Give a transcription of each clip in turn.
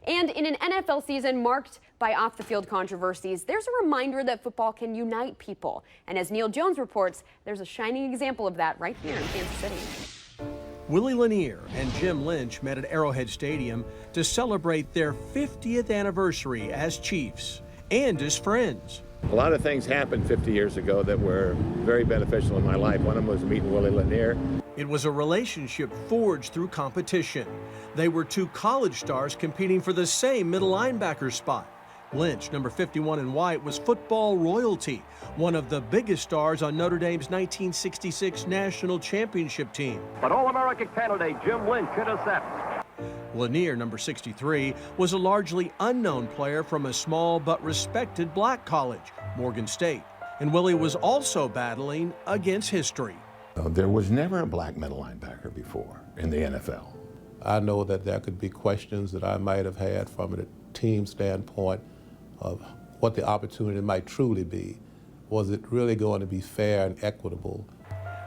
And in an NFL season marked by off-the-field controversies, there's a reminder that football can unite people. And as Neil Jones reports, there's a shining example of that right here in Kansas City. Willie Lanier and Jim Lynch met at Arrowhead Stadium to celebrate their 50th anniversary as Chiefs and as friends. A lot of things happened 50 years ago that were very beneficial in my life. One of them was meeting Willie Lanier. It was a relationship forged through competition. They were two college stars competing for the same middle linebacker spot. Lynch, number 51 in white, was football royalty, one of the biggest stars on Notre Dame's 1966 national championship team. But All-American candidate Jim Lynch intercepts. Lanier, number 63, was a largely unknown player from a small but respected black college, Morgan State. And Willie was also battling against history. There was never a black middle linebacker before in the NFL. I know that there could be questions that I might have had from a team standpoint of what the opportunity might truly be. Was it really going to be fair and equitable?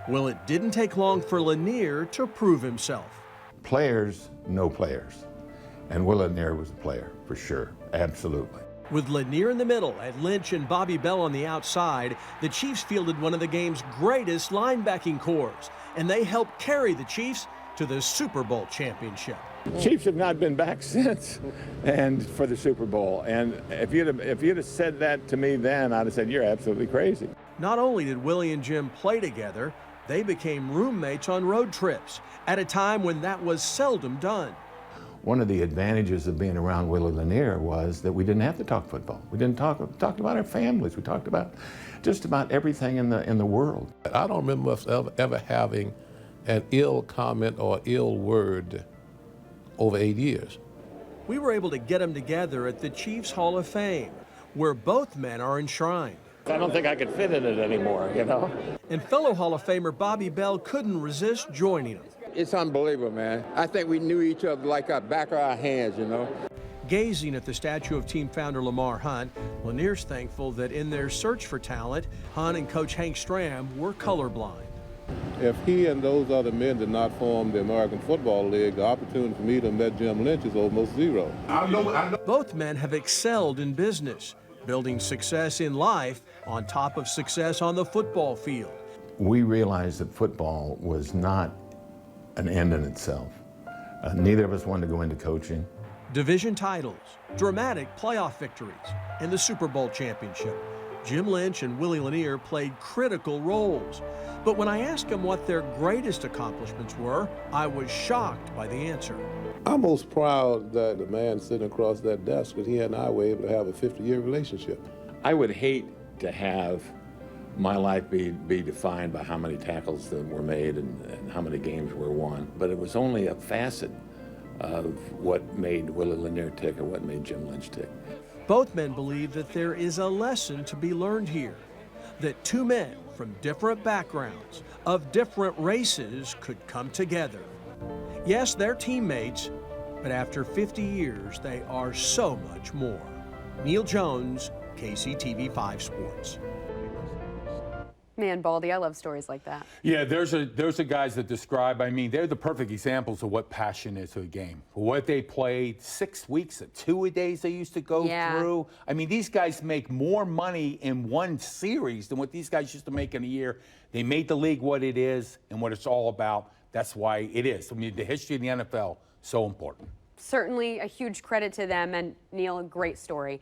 Well, it didn't take long for Lanier to prove himself. Players know players, and Willie Lanier was a player, for sure, absolutely. With Lanier in the middle and Lynch and Bobby Bell on the outside, the Chiefs fielded one of the game's greatest linebacking corps, and they helped carry the Chiefs to the Super Bowl championship. Chiefs have not been back since, and for the Super Bowl. And if you'd have said that to me then, I'd have said, you're absolutely crazy. Not only did Willie and Jim play together, they became roommates on road trips at a time when that was seldom done. One of the advantages of being around Willie Lanier was that we didn't have to talk football. We didn't talked about our families. We talked about just about everything in the world. I don't remember us ever having an ill comment or ill word over 8 years. We were able to get them together at the Chiefs Hall of Fame, where both men are enshrined. I don't think I could fit in it anymore, you know? And fellow Hall of Famer Bobby Bell couldn't resist joining them. It's unbelievable, man. I think we knew each other like our back of our hands, you know? Gazing at the statue of team founder Lamar Hunt, Lanier's thankful that in their search for talent, Hunt and Coach Hank Stram were colorblind. If he and those other men did not form the American Football League, the opportunity for me to meet Jim Lynch is almost zero. I know. Both men have excelled in business, building success in life on top of success on the football field. We realized that football was not an end in itself. Neither of us wanted to go into coaching. Division titles, dramatic playoff victories, and the Super Bowl championship. Jim Lynch and Willie Lanier played critical roles. But when I asked them what their greatest accomplishments were, I was shocked by the answer. I'm most proud that the man sitting across that desk, that he and I were able to have a 50-year relationship. I would hate to have my life be defined by how many tackles that were made and how many games were won. But it was only a facet of what made Willie Lanier tick or what made Jim Lynch tick. Both men believe that there is a lesson to be learned here, that two men from different backgrounds, of different races, could come together. Yes, they're teammates, but after 50 years, they are so much more. Neil Jones, KCTV 5 Sports. Man, Baldy, I love stories like that. Yeah, those are guys that describe, I mean, they're the perfect examples of what passion is to a game. For what they played, 6 weeks, 2-a-days they used to go through. I mean, these guys make more money in one series than what these guys used to make in a year. They made the league what it is and what it's all about. That's why it is. I mean, the history of the NFL, so important. Certainly a huge credit to them, and Neil, a great story.